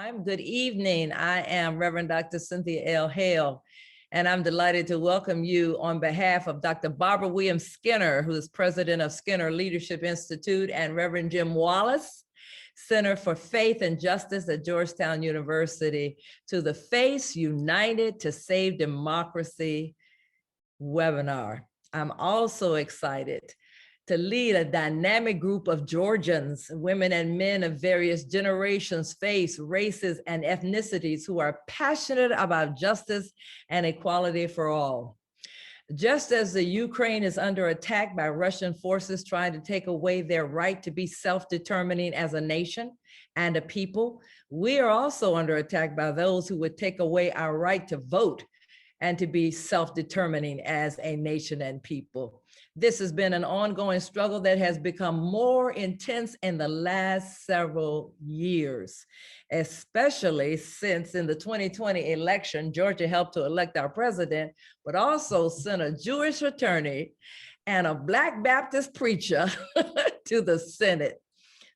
time. Good evening. I am Reverend Dr. Cynthia L. Hale, and I'm delighted to welcome you on behalf of Dr. Barbara Williams Skinner, who is president of Skinner Leadership Institute, and Reverend Jim Wallace, Center for Faith and Justice at Georgetown University, to the Face United to Save Democracy webinar. I'm also excited to lead a dynamic group of Georgians, women and men of various generations, faiths, races, and ethnicities who are passionate about justice and equality for all. Just as the Ukraine is under attack by Russian forces trying to take away their right to be self-determining as a nation and a people, we are also under attack by those who would take away our right to vote and to be self-determining as a nation and people. This has been an ongoing struggle that has become more intense in the last several years, especially since in the 2020 election, Georgia helped to elect our president, but also sent a Jewish attorney and a Black Baptist preacher to the Senate.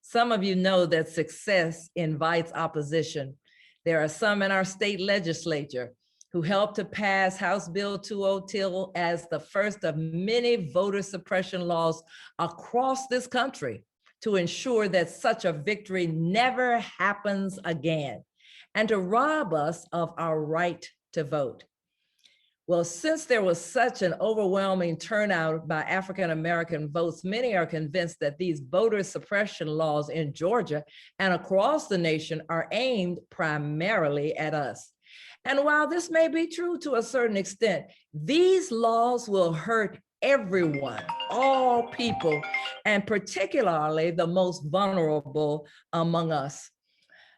Some of you know that success invites opposition. There are some in our state legislature who helped to pass House Bill 202 as the first of many voter suppression laws across this country to ensure that such a victory never happens again and to rob us of our right to vote. Well, since there was such an overwhelming turnout by African-American votes, many are convinced that these voter suppression laws in Georgia and across the nation are aimed primarily at us. And while this may be true to a certain extent, these laws will hurt everyone, all people, and particularly the most vulnerable among us.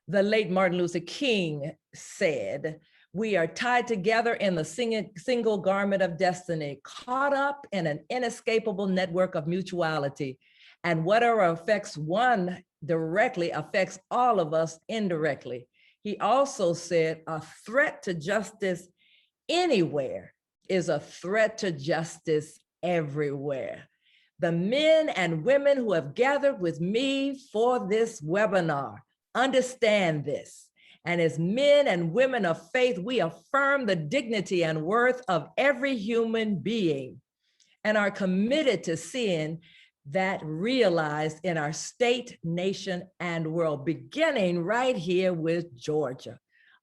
The late Martin Luther King said, "We are tied together in the single garment of destiny, caught up in an inescapable network of mutuality. And whatever affects one directly affects all of us indirectly." He also said, "A threat to justice anywhere is a threat to justice everywhere." The men and women who have gathered with me for this webinar understand this. And as men and women of faith, we affirm the dignity and worth of every human being and are committed to seeing that realized in our state, nation, and world, beginning right here with Georgia.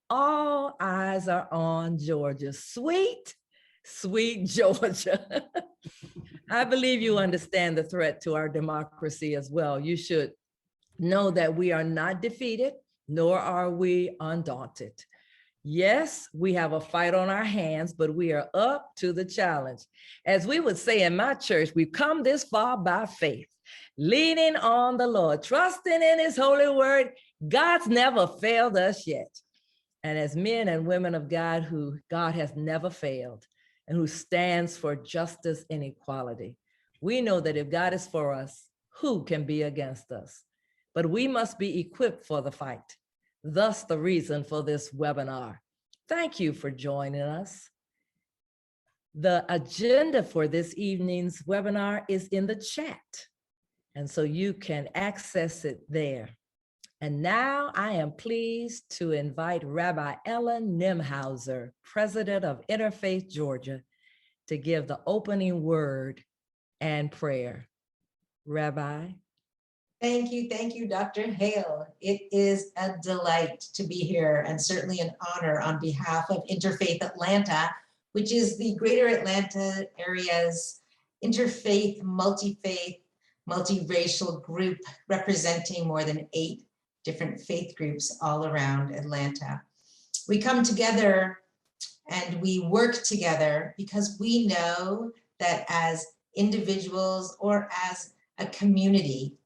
All eyes are on Georgia. Sweet, sweet Georgia. I believe you understand the threat to our democracy as well. You should know that we are not defeated, nor are we undaunted. Yes, we have a fight on our hands, but we are up to the challenge. As we would say in my church, we've come this far by faith, leaning on the Lord, trusting in his holy word. God's never failed us yet. And as men and women of God who God has never failed and who stands for justice and equality, we know that if God is for us, who can be against us? But we must be equipped for the fight. Thus, the reason for this webinar. Thank you for joining us. The agenda for this evening's webinar is in the chat, and so you can access it there. And now I am pleased to invite Rabbi Ellen Nimhauser, president of Interfaith Georgia, to give the opening word and prayer. Rabbi. Thank you, Dr. Hale. It is a delight to be here and certainly an honor on behalf of Interfaith Atlanta, which is the greater Atlanta area's interfaith, multi-faith, multiracial group representing more than 8 different faith groups all around Atlanta. We come together and we work together because we know that as individuals or as a community,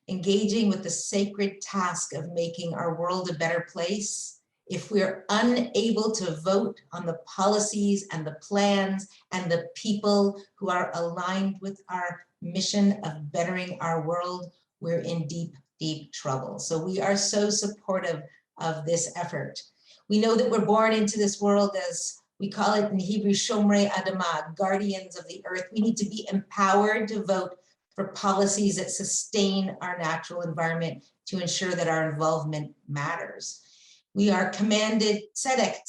engaging with the sacred task of making our world a better place, if we're unable to vote on the policies and the plans and the people who are aligned with our mission of bettering our world, we're in deep, deep trouble. So we are so supportive of this effort. We know that we're born into this world as we call it in Hebrew, Shomrei Adamah, guardians of the earth. We need to be empowered to vote for policies that sustain our natural environment to ensure that our involvement matters. We are commanded, tzedek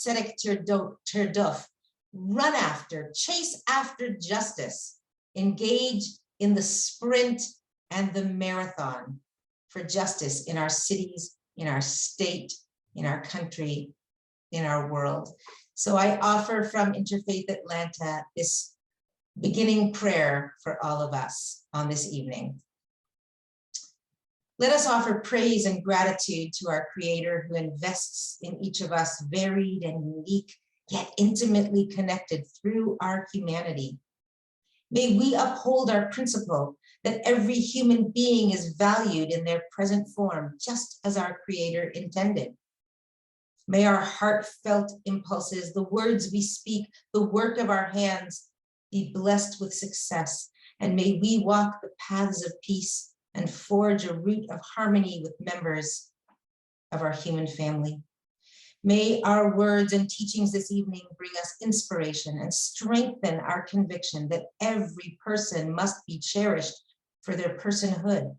terduf, run after, chase after justice, engage in the sprint and the marathon for justice in our cities, in our state, in our country, in our world. So I offer from Interfaith Atlanta this beginning prayer for all of us on this evening. Let us offer praise and gratitude to our Creator who invests in each of us varied and unique, yet intimately connected through our humanity. May we uphold our principle that every human being is valued in their present form, just as our Creator intended. May our heartfelt impulses, the words we speak, the work of our hands be blessed with success, and may we walk the paths of peace and forge a root of harmony with members of our human family. May our words and teachings this evening bring us inspiration and strengthen our conviction that every person must be cherished for their personhood,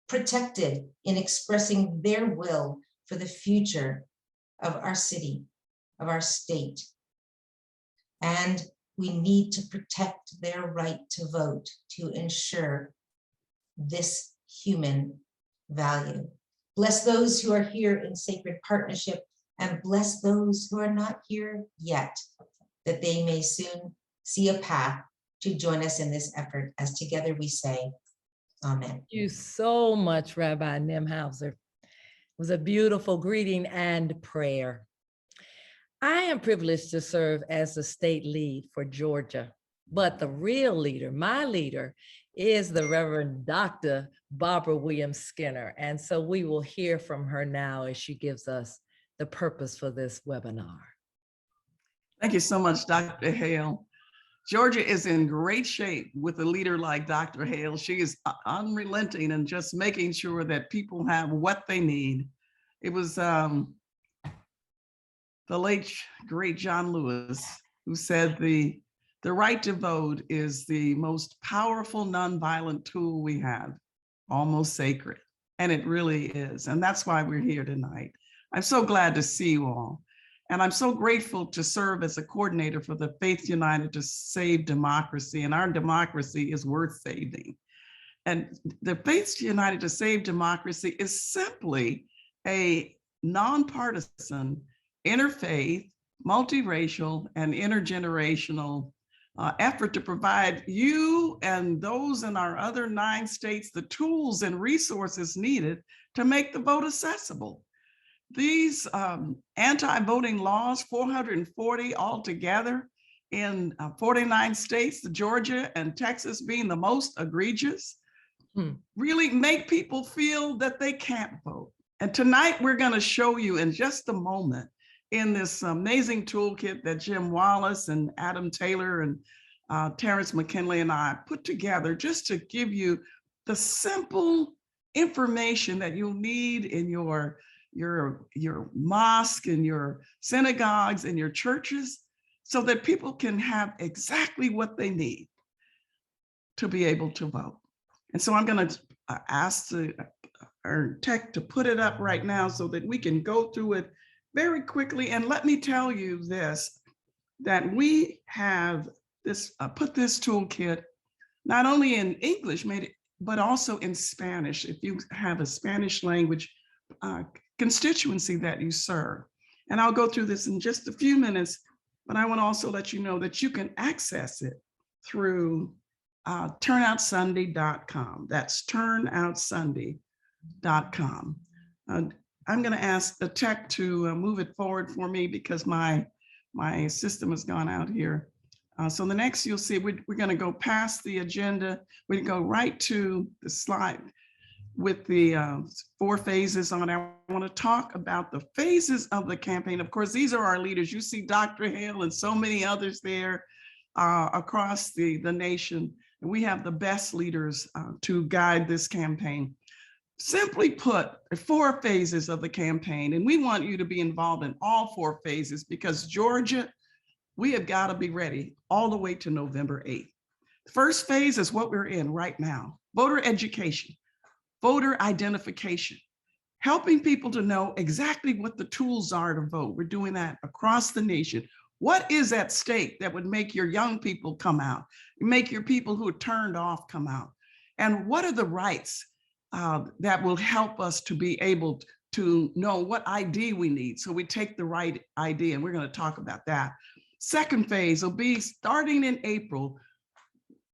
protected in expressing their will for the future of our city, of our state. And we need to protect their right to vote to ensure this human value. Bless those who are here in sacred partnership, and bless those who are not here yet, that they may soon see a path to join us in this effort, as together we say, Amen. Thank you so much, Rabbi Nimhauser. It was a beautiful greeting and prayer. I am privileged to serve as the state lead for Georgia, but the real leader, my leader, is the Reverend Dr. Barbara Williams Skinner. And so we will hear from her now as she gives us the purpose for this webinar. Thank you so much, Dr. Hale. Georgia is in great shape with a leader like Dr. Hale. She is unrelenting and just making sure that people have what they need. It was the late, great John Lewis who said the right to vote is the most powerful nonviolent tool we have, almost sacred. And it really is. And that's why we're here tonight. I'm so glad to see you all. And I'm so grateful to serve as a coordinator for the Faith United to Save Democracy. And our democracy is worth saving. And the Faith United to Save Democracy is simply a nonpartisan, interfaith, multiracial, and intergenerational effort to provide you and those in our other 9 states the tools and resources needed to make the vote accessible. These anti-voting laws, 440 altogether in 49 states, Georgia and Texas being the most egregious, really make people feel that they can't vote. And tonight we're going to show you in just a moment in this amazing toolkit that Jim Wallace and Adam Taylor and Terrence McKinley and I put together just to give you the simple information that you'll need in your mosque and your synagogues and your churches so that people can have exactly what they need to be able to vote. And so I'm going to ask our tech to put it up right now so that we can go through it very quickly. And let me tell you this, that we have this put this toolkit not only in English, but also in Spanish, if you have a Spanish language constituency that you serve. And I'll go through this in just a few minutes, but I want to also let you know that you can access it through turnoutsunday.com. That's turnoutsunday.com. I'm going to ask the tech to move it forward for me because my system has gone out here. So the next you'll see, we're going to go past the agenda. We go right to the slide with the 4 phases on it. I want to talk about the phases of the campaign. Of course, these are our leaders. You see Dr. Hale and so many others there across the nation. And we have the best leaders to guide this campaign. Simply put, 4 phases of the campaign, and we want you to be involved in all 4 phases because Georgia, we have got to be ready all the way to November 8th. The first phase is what we're in right now, voter education, voter identification, helping people to know exactly what the tools are to vote. We're doing that across the nation. What is at stake that would make your young people come out, make your people who are turned off come out? And what are the rights that will help us to be able to know what ID we need? So we take the right ID, and we're going to talk about that. Second phase will be starting in April.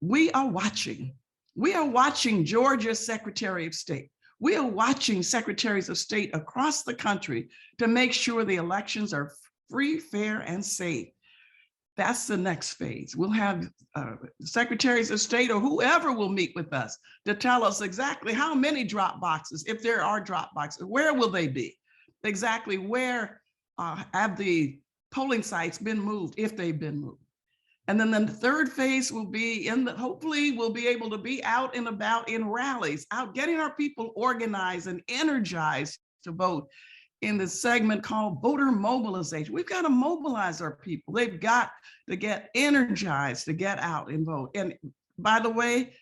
We are watching. We are watching Georgia's Secretary of State. We are watching secretaries of state across the country to make sure the elections are free, fair, and safe. That's the next phase. We'll have secretaries of state or whoever will meet with us to tell us exactly how many drop boxes, if there are drop boxes, where will they be? Exactly where have the polling sites been moved, if they've been moved. And then the third phase will be hopefully we'll be able to be out and about in rallies, out getting our people organized and energized to vote in the segment called voter mobilization. We've got to mobilize our people. They've got to get energized to get out and vote. And by the way,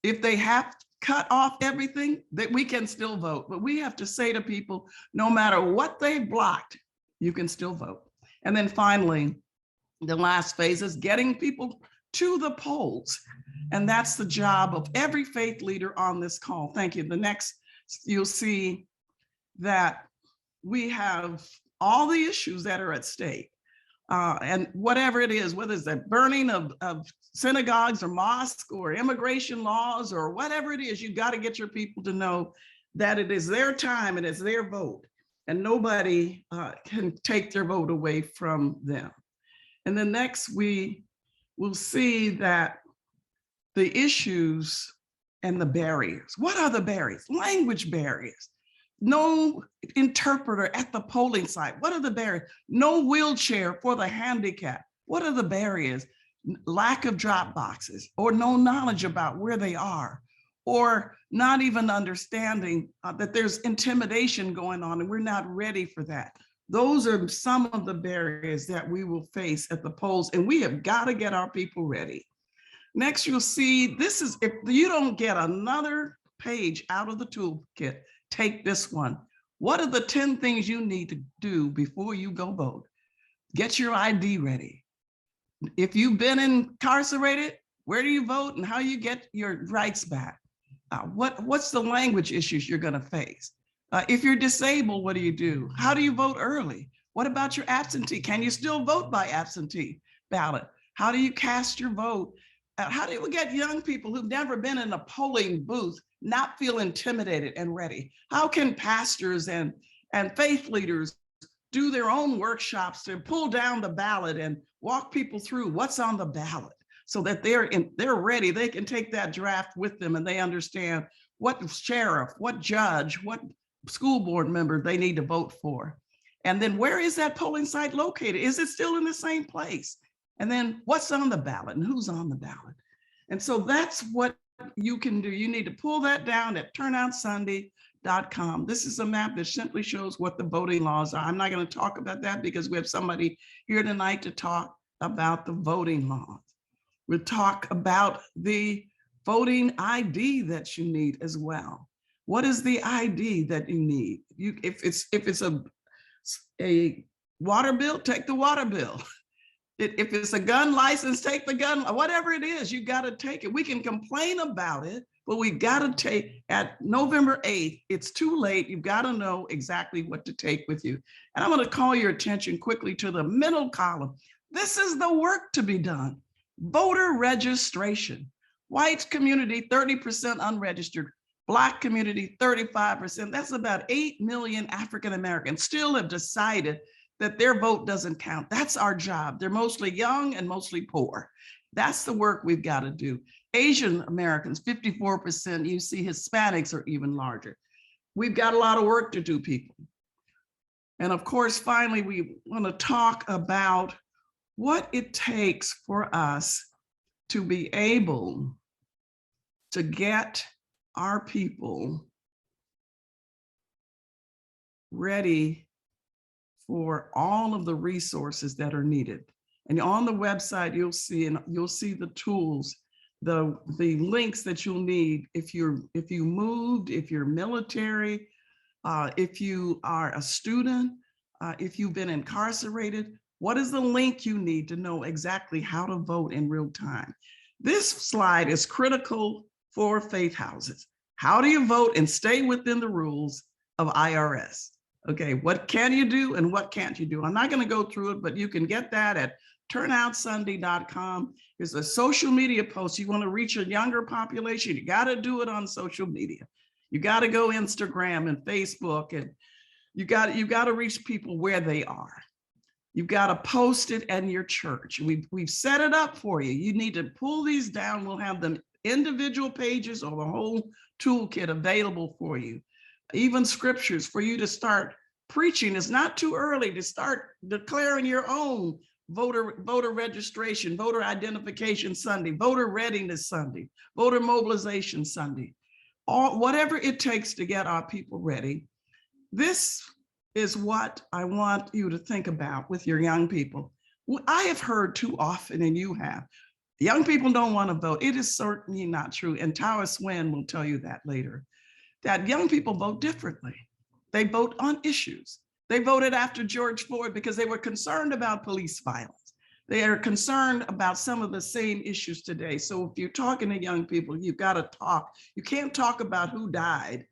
if they have to cut off everything, that we can still vote. But we have to say to people, no matter what they've blocked, you can still vote. And then finally, the last phase is getting people to the polls. And that's the job of every faith leader on this call. Thank you. The next, you'll see that we have all the issues that are at stake. And whatever it is, whether it's the burning of synagogues or mosques or immigration laws or whatever it is, you've got to get your people to know that it is their time and it's their vote. And nobody can take their vote away from them. And then next, we will see that the issues and the barriers. What are the barriers? Language barriers. No interpreter at the polling site. What are the barriers? No wheelchair for the handicapped. What are the barriers? Lack of drop boxes, or no knowledge about where they are, or not even understanding that there's intimidation going on and we're not ready for that. Those are some of the barriers that we will face at the polls, and we have got to get our people ready. Next, you'll see this is, if you don't get another page out of the toolkit, take this one. What are the 10 things you need to do before you go vote? Get your ID ready. If you've been incarcerated, where do you vote and how you get your rights back? What's the language issues you're going to face? If you're disabled, what do you do? How do you vote early? What about your absentee? Can you still vote by absentee ballot? How do you cast your vote? How do we get young people who've never been in a polling booth not feel intimidated and ready? How can pastors and faith leaders do their own workshops to pull down the ballot and walk people through what's on the ballot so that they're ready? They can take that draft with them and they understand what sheriff, what judge, what school board member they need to vote for. And then where is that polling site located? Is it still in the same place? And then what's on the ballot and who's on the ballot? And so that's what you can do. You need to pull that down at turnoutsunday.com. This is a map that simply shows what the voting laws are. I'm not going to talk about that because we have somebody here tonight to talk about the voting laws. We'll talk about the voting ID that you need as well. What is the ID that you need? If it's a water bill, take the water bill. If it's a gun license, take the gun, whatever it is, you got to take it. We can complain about it, but we got to take at November 8th, it's too late. You've got to know exactly what to take with you. And I'm going to call your attention quickly to the middle column. This is the work to be done. Voter registration. White community, 30% unregistered. Black community, 35%. That's about 8 million African Americans still have decided that their vote doesn't count. That's our job. They're mostly young and mostly poor. That's the work we've got to do. Asian Americans, 54%. You see Hispanics are even larger. We've got a lot of work to do, people. And of course, finally, we want to talk about what it takes for us to be able to get our people ready for all of the resources that are needed. And on the website, you'll see the tools, the links that you'll need if you moved, if you're military, If you are a student, if you've been incarcerated, what is the link you need to know exactly how to vote in real time? This slide is critical for faith houses. How do you vote and stay within the rules of IRS? Okay, what can you do and what can't you do? I'm not going to go through it, but you can get that at turnoutsunday.com. It's a social media post. You want to reach a younger population, you got to do it on social media. You got to go Instagram and Facebook, and you got to reach people where they are. You've got to post it in your church. We've set it up for you. You need to pull these down. We'll have them individual pages or the whole toolkit available for you. Even scriptures for you to start preaching. It's not too early to start declaring your own voter registration, voter identification Sunday, voter readiness Sunday, voter mobilization Sunday, or whatever it takes to get our people ready. This is what I want you to think about with your young people. I have heard too often, and you have, young people don't want to vote. It is certainly not true. And Tower Swen will tell you that later, that young people vote differently. They vote on issues. They voted after George Floyd because they were concerned about police violence. They are concerned about some of the same issues today. So if you're talking to young people, you've got to talk. You can't talk about who died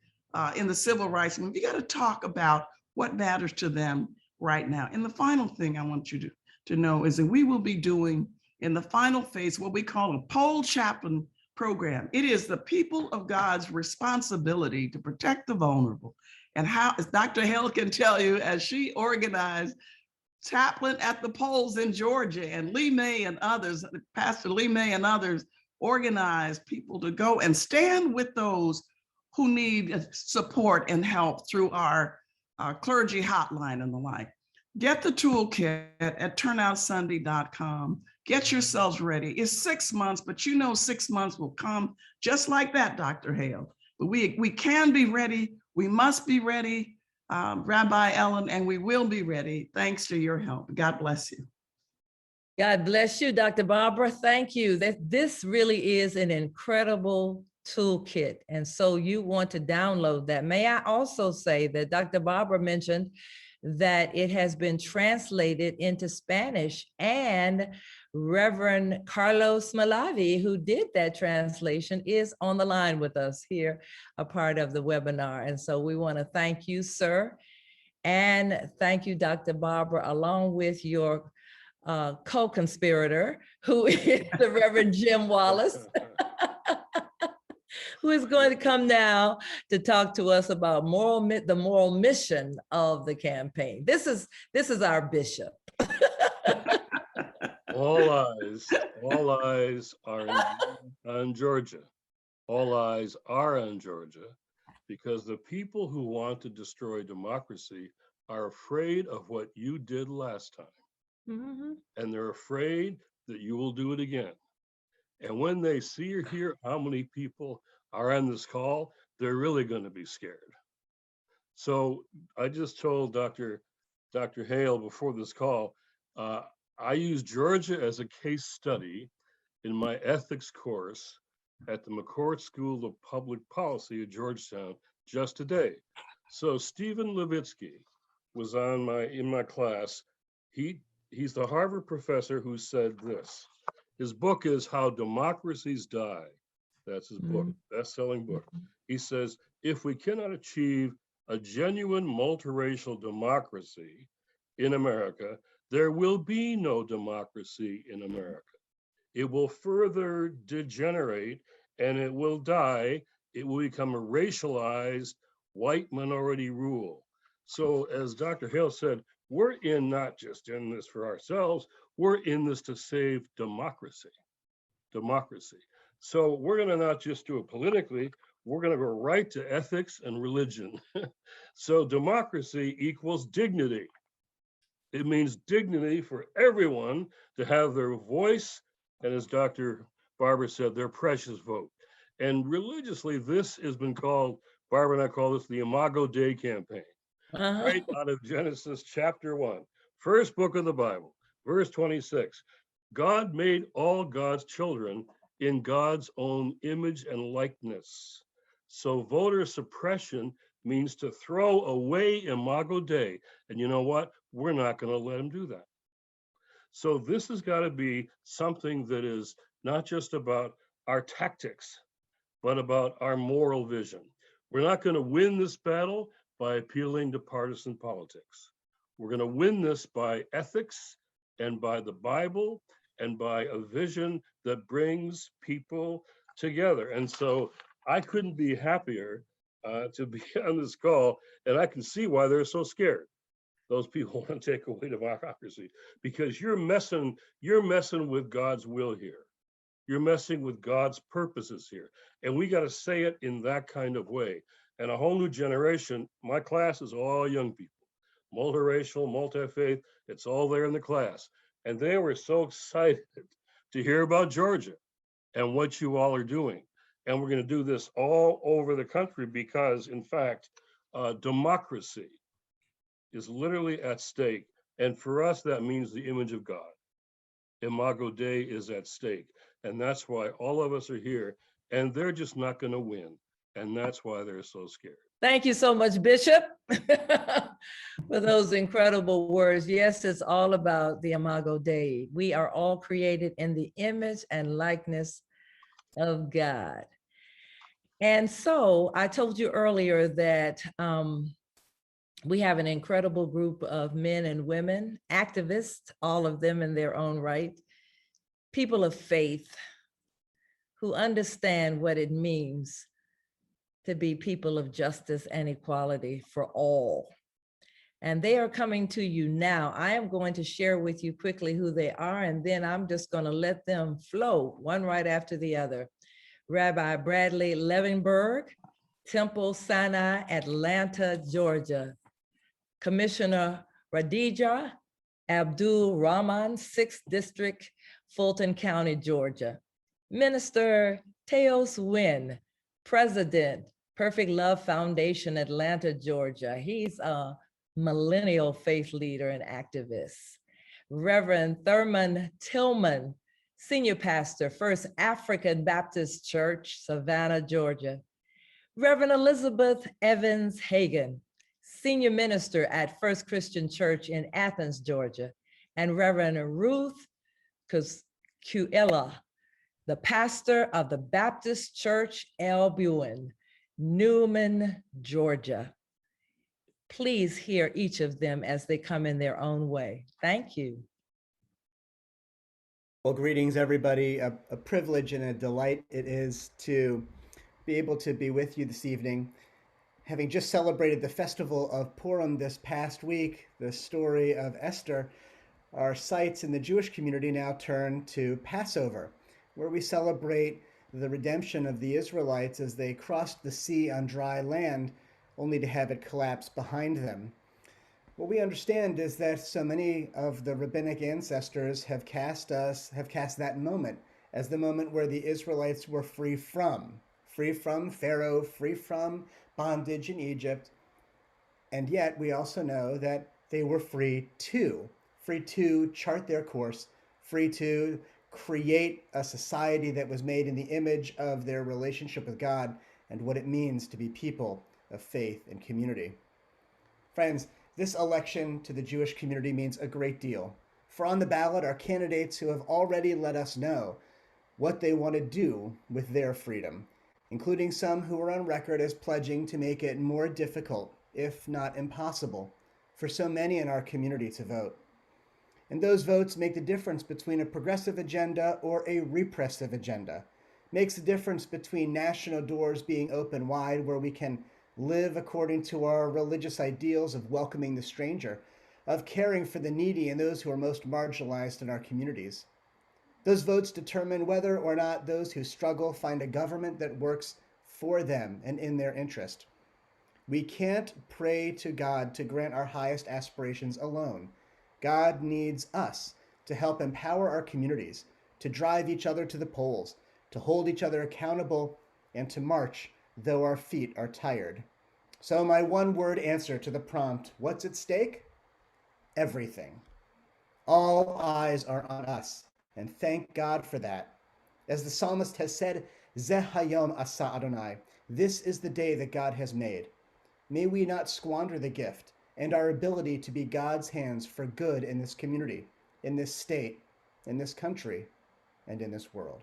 in the civil rights movement. You got to talk about what matters to them right now. And the final thing I want you to know is that we will be doing in the final phase what we call a poll chaplain program. It is the people of God's responsibility to protect the vulnerable. And how, as Dr. Hale can tell you, as she organized chaplain at the polls in Georgia, and Lee May and others, Pastor Lee May and others organized people to go and stand with those who need support and help through our clergy hotline and the like. Get the toolkit at turnoutsunday.com. Get yourselves ready. It's 6 months, but you know 6 months will come just like that, Dr. Hale. But we can be ready. We must be ready, Rabbi Ellen, and we will be ready thanks to your help. God bless you. God bless you, Dr. Barbara. Thank you. This really is an incredible toolkit. And so you want to download that. May I also say that Dr. Barbara mentioned that it has been translated into Spanish, and Reverend Carlos Malavi, who did that translation, is on the line with us here, a part of the webinar. And so we want to thank you, sir. And thank you, Dr. Barbara, along with your co-conspirator, who is the Reverend Jim Wallace, who is going to come now to talk to us about the moral mission of the campaign. This is our bishop. All eyes are on Georgia. All eyes are on Georgia because the people who want to destroy democracy are afraid of what you did last time. Mm-hmm. And they're afraid that you will do it again. And when they see or hear how many people are on this call, they're really going to be scared. So I just told Dr. Hale before this call, I use Georgia as a case study in my ethics course at the McCourt School of Public Policy at Georgetown just today. So Stephen Levitsky was in my class. He's the Harvard professor who said this. His book is How Democracies Die. That's his book, best-selling book. He says, if we cannot achieve a genuine multiracial democracy in America, there will be no democracy in America. It will further degenerate and it will die. It will become a racialized white minority rule. So as Dr. Hale said, we're not just in this for ourselves, we're in this to save democracy. So we're gonna not just do it politically, we're gonna go right to ethics and religion. So democracy equals dignity. It means dignity for everyone to have their voice, and as Dr. Barbara said, their precious vote. And religiously, this has been called, Barbara and I call this the Imago Dei campaign. Right out of Genesis chapter 1, first book of the Bible, verse 26. God made all God's children in God's own image and likeness. So voter suppression means to throw away Imago Dei. And you know what? We're not going to let him do that. So this has got to be something that is not just about our tactics, but about our moral vision. We're not going to win this battle by appealing to partisan politics. We're going to win this by ethics and by the Bible and by a vision that brings people together. And so I couldn't be happier to be on this call, and I can see why they're so scared. Those people want to take away democracy because you're messing with God's will here. You're messing with God's purposes here. And we got to say it in that kind of way. And a whole new generation, my class is all young people, multiracial, multi-faith, it's all there in the class. And they were so excited to hear about Georgia and what you all are doing. And we're going to do this all over the country because, in fact, democracy is literally at stake. And for us, that means the image of God. Imago Dei is at stake. And that's why all of us are here. And they're just not going to win. And that's why they're so scared. Thank you so much, Bishop, for those incredible words. Yes, it's all about the Imago Dei. We are all created in the image and likeness of God. And so I told you earlier that we have an incredible group of men and women, activists, all of them in their own right, people of faith who understand what it means to be people of justice and equality for all. And they are coming to you now. I am going to share with you quickly who they are, and then I'm just going to let them flow one right after the other. Rabbi Bradley Levenberg, Temple Sinai, Atlanta, Georgia. Commissioner Radija Abdul Rahman, 6th District, Fulton County, Georgia. Minister Teos Wynn, President, Perfect Love Foundation, Atlanta, Georgia. He's a millennial faith leader and activist. Reverend Thurman Tillman, Senior Pastor, First African Baptist Church, Savannah, Georgia. Reverend Elizabeth Evans Hagan, Senior Minister at First Christian Church in Athens, Georgia. And Reverend Ruth Kuela, the pastor of the Baptist Church Albuin, Newman, Georgia. Please hear each of them as they come in their own way. Thank you. Well, greetings, everybody. A privilege and a delight it is to be able to be with you this evening. Having just celebrated the festival of Purim this past week, the story of Esther, our sights in the Jewish community now turn to Passover, where we celebrate the redemption of the Israelites as they crossed the sea on dry land, only to have it collapse behind them. What we understand is that so many of the rabbinic ancestors have cast that moment as the moment where the Israelites were free from Pharaoh, free from bondage in Egypt. And yet we also know that they were free to chart their course, free to create a society that was made in the image of their relationship with God and what it means to be people of faith and community. Friends, this election to the Jewish community means a great deal. For on the ballot are candidates who have already let us know what they want to do with their freedom, including some who are on record as pledging to make it more difficult, if not impossible, for so many in our community to vote. And those votes make the difference between a progressive agenda or a repressive agenda, makes the difference between national doors being open wide where we can live according to our religious ideals of welcoming the stranger, of caring for the needy and those who are most marginalized in our communities. Those votes determine whether or not those who struggle find a government that works for them and in their interest. We can't pray to God to grant our highest aspirations alone. God needs us to help empower our communities, to drive each other to the polls, to hold each other accountable, and to march though our feet are tired. So my one-word answer to the prompt, what's at stake? Everything. All eyes are on us, and thank God for that. As the psalmist has said, Zeh hayom asa Adonai, this is the day that God has made. May we not squander the gift and our ability to be God's hands for good in this community, in this state, in this country, and in this world.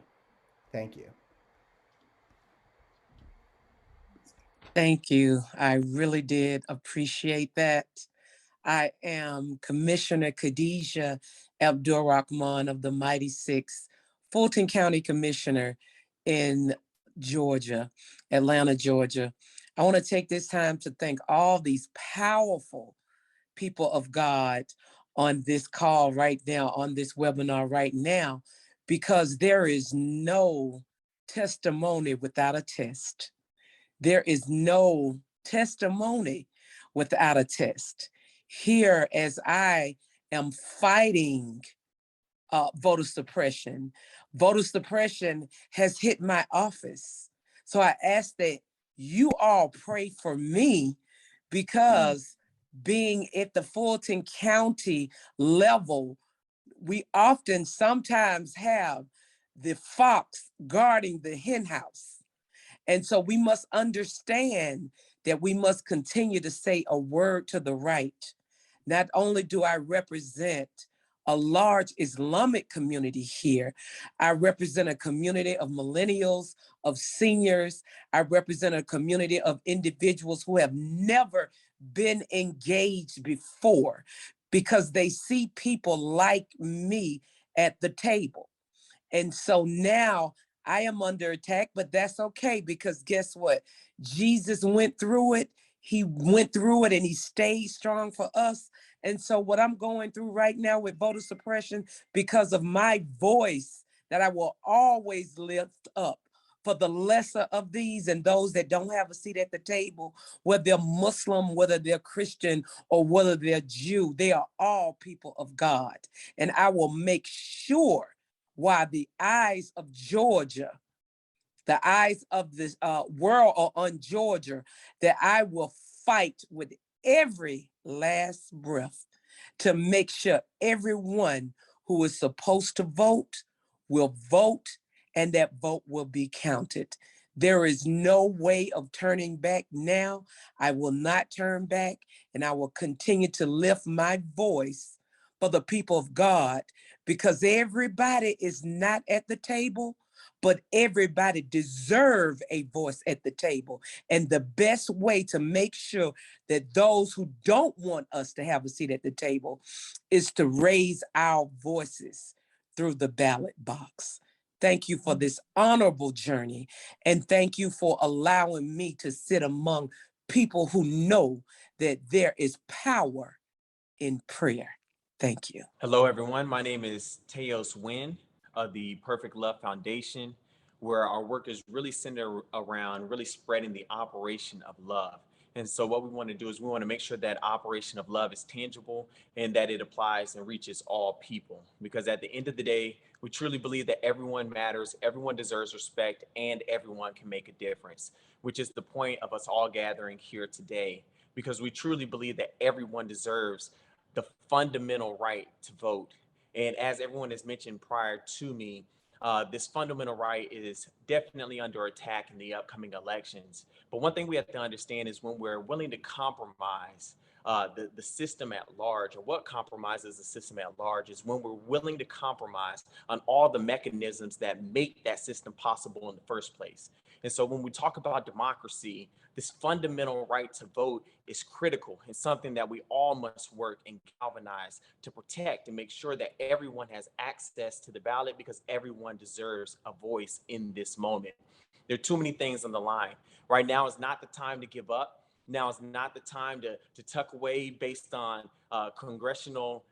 Thank you. Thank you. I really did appreciate that. I am Commissioner Khadijah Abdul-Rahman of the Mighty Six, Fulton County Commissioner in Georgia, Atlanta, Georgia. I want to take this time to thank all these powerful people of God on this call right now, on this webinar right now, because there is no testimony without a test. There is no testimony without a test. Here, as I am fighting voter suppression has hit my office. So I ask that you all pray for me, because being at the Fulton County level, we often sometimes have the fox guarding the hen house. And so we must understand that we must continue to say a word to the right. Not only do I represent a large Islamic community here, I represent a community of millennials, of seniors. I represent a community of individuals who have never been engaged before, because they see people like me at the table. And so now I am under attack, but that's okay, because guess what? Jesus went through it. He went through it and he stayed strong for us. And so what I'm going through right now with voter suppression, because of my voice that I will always lift up for the lesser of these and those that don't have a seat at the table, whether they're Muslim, whether they're Christian, or whether they're Jew, they are all people of God. And I will make sure, while the eyes of Georgia, the eyes of this world are on Georgia, that I will fight with every last breath to make sure everyone who is supposed to vote will vote, and that vote will be counted. There is no way of turning back now. I will not turn back, and I will continue to lift my voice for the people of God, because everybody is not at the table, but everybody deserves a voice at the table. And the best way to make sure that those who don't want us to have a seat at the table is to raise our voices through the ballot box. Thank you for this honorable journey, and thank you for allowing me to sit among people who know that there is power in prayer. Thank you. Hello, everyone. My name is Teos Wynn of the Perfect Love Foundation, where our work is really centered around really spreading the operation of love. And so what we want to do is we want to make sure that operation of love is tangible and that it applies and reaches all people. Because at the end of the day, we truly believe that everyone matters, everyone deserves respect, and everyone can make a difference, which is the point of us all gathering here today. Because we truly believe that everyone deserves the fundamental right to vote. And as everyone has mentioned prior to me, this fundamental right is definitely under attack in the upcoming elections. But one thing we have to understand is when we're willing to compromise the system at large, or what compromises the system at large, is when we're willing to compromise on all the mechanisms that make that system possible in the first place. And so when we talk about democracy, this fundamental right to vote is critical and something that we all must work and galvanize to protect and make sure that everyone has access to the ballot, because everyone deserves a voice in this moment. There are too many things on the line. Right now is not the time to give up. Now is not the time to tuck away based on congressional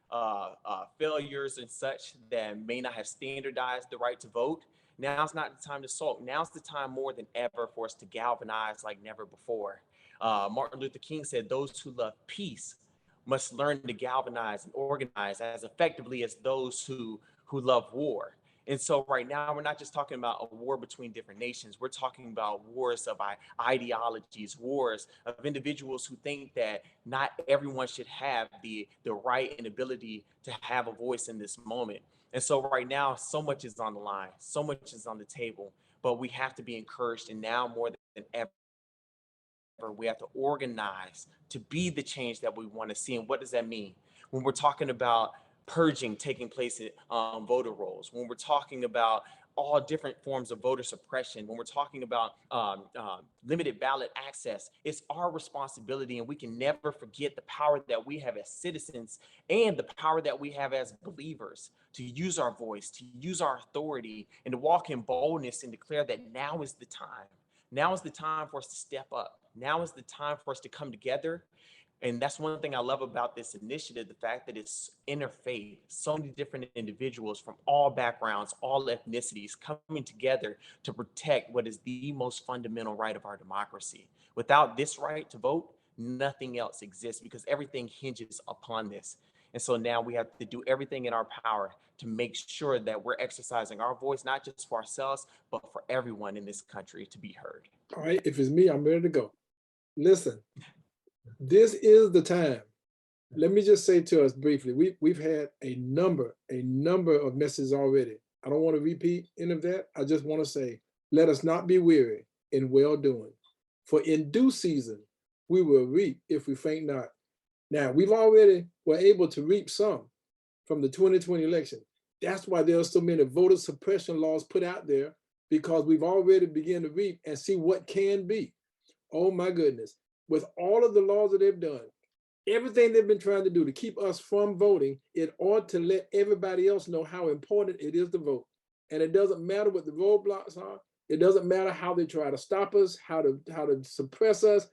failures and such that may not have standardized the right to vote. Now's not the time to sulk. Now's the time more than ever for us to galvanize like never before. Martin Luther King said, "Those who love peace must learn to galvanize and organize as effectively as those who love war." And so right now, we're not just talking about a war between different nations. We're talking about wars of ideologies, wars of individuals who think that not everyone should have the right and ability to have a voice in this moment. And so right now, so much is on the line, so much is on the table, but we have to be encouraged, and now more than ever, We have to organize to be the change that we want to see. And what does that mean? When we're talking about purging taking place at voter rolls, when we're talking about all different forms of voter suppression, when we're talking about limited ballot access, it's our responsibility, and we can never forget the power that we have as citizens and the power that we have as believers to use our voice, to use our authority, and to walk in boldness and declare that now is the time. Now is the time for us to step up. Now is the time for us to come together. And that's one thing I love about this initiative, the fact that it's interfaith, so many different individuals from all backgrounds, all ethnicities coming together to protect what is the most fundamental right of our democracy. Without this right to vote, nothing else exists, because everything hinges upon this. And so now we have to do everything in our power to make sure that we're exercising our voice, not just for ourselves, but for everyone in this country to be heard. All right, if it's me, I'm ready to go. Listen, this is the time. Let me just say to us briefly, we've had a number of messages already. I don't want to repeat any of that. I just want to say, let us not be weary in well-doing. For in due season, we will reap if we faint not. Now, we've already were able to reap some from the 2020 election. That's why there are so many voter suppression laws put out there, because we've already begun to reap and see what can be. Oh my goodness. With all of the laws that they've done, everything they've been trying to do to keep us from voting, it ought to let everybody else know how important it is to vote. And it doesn't matter what the roadblocks are. It doesn't matter how they try to stop us, how to suppress us.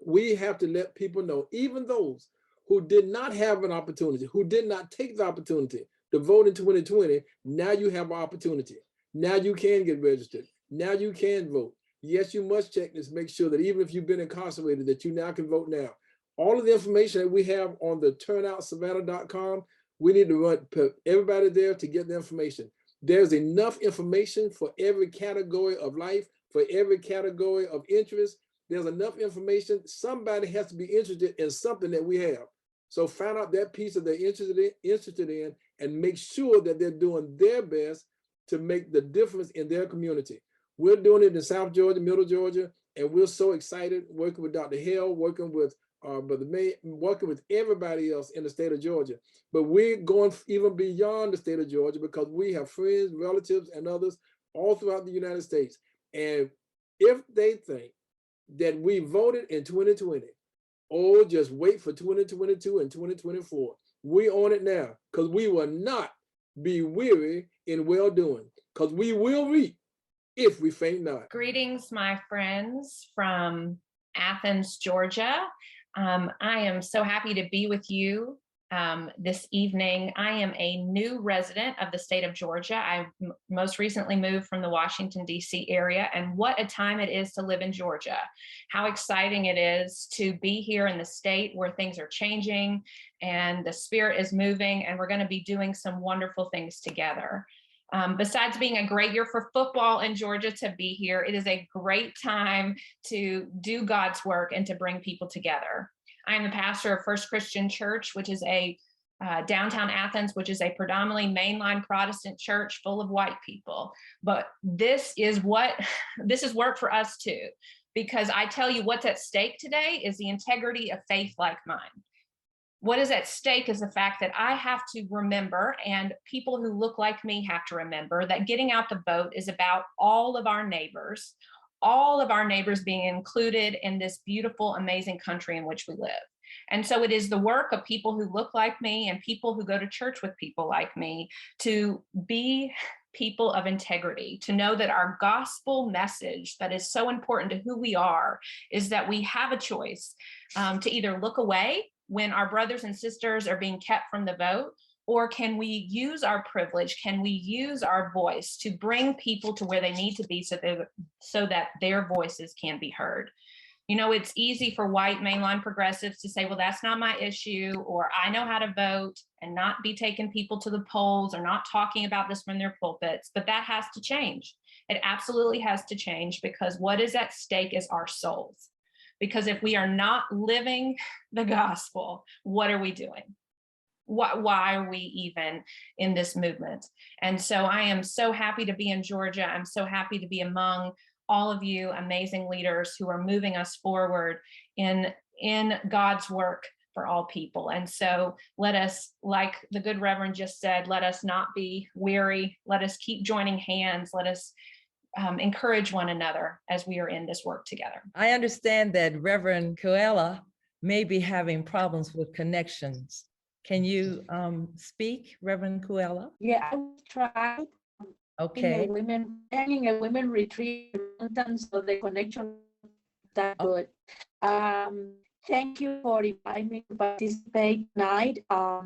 We have to let people know, even those who did not have an opportunity, who did not take the opportunity to vote in 2020, now you have an opportunity. Now you can get registered. Now you can vote. Yes, you must check this, make sure that even if you've been incarcerated, that you now can vote now. All of the information that we have on the turnoutsavannah.com, we need to put everybody there to get the information. There's enough information for every category of life, for every category of interest. There's enough information. Somebody has to be interested in something that we have. So find out that piece that they're interested in and make sure that they're doing their best to make the difference in their community. We're doing it in South Georgia, Middle Georgia, and we're so excited working with Dr. Hale, working with Brother May, working with everybody else in the state of Georgia. But we're going even beyond the state of Georgia, because we have friends, relatives, and others all throughout the United States. And if they think that we voted in 2020, oh, just wait for 2022 and 2024. We on it now, because we will not be weary in well-doing, because we will reap if we faint not. Greetings, my friends from Athens, Georgia. I am so happy to be with you this evening. I am a new resident of the state of Georgia. I most recently moved from the Washington, D.C. area, and what a time it is to live in Georgia. How exciting it is to be here in the state where things are changing and the spirit is moving, and we're going to be doing some wonderful things together. Besides being a great year for football in Georgia, to be here, it is a great time to do God's work and to bring people together. I am the pastor of First Christian Church, which is a downtown Athens, which is a predominantly mainline Protestant church full of white people. But this is work for us too, because I tell you what's at stake today is the integrity of faith like mine. What is at stake is the fact that I have to remember, and people who look like me have to remember, that getting out the vote is about all of our neighbors being included in this beautiful, amazing country in which we live. And so it is the work of people who look like me and people who go to church with people like me to be people of integrity, to know that our gospel message that is so important to who we are is that we have a choice to either look away when our brothers and sisters are being kept from the vote, or can we use our privilege, can we use our voice to bring people to where they need to be so that their voices can be heard. You know, it's easy for white mainline progressives to say, well, that's not my issue, or I know how to vote, and not be taking people to the polls or not talking about this from their pulpits, but that has to change. It absolutely has to change, because what is at stake is our souls. Because if we are not living the gospel, what are we doing? Why are we even in this movement? And so I am so happy to be in Georgia. I'm so happy to be among all of you amazing leaders who are moving us forward in God's work for all people. And so let us, like the good Reverend just said, let us not be weary. Let us keep joining hands. Let us encourage one another as we are in this work together. I understand that Reverend Coella may be having problems with connections. Can you speak, Reverend Coella? Yeah, I will try. Okay. Planning a women retreat, so the connection that good. Thank you for inviting me to participate tonight. I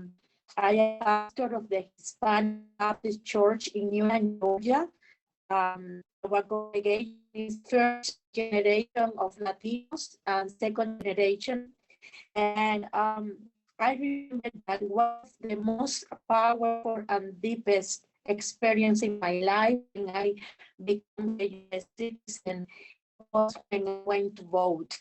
am pastor of the Hispanic Baptist Church in Newnan, Georgia. Our congregation is first generation of Latinos and second generation. And I remember that was the most powerful and deepest experience in my life when I became a US citizen was when I went to vote.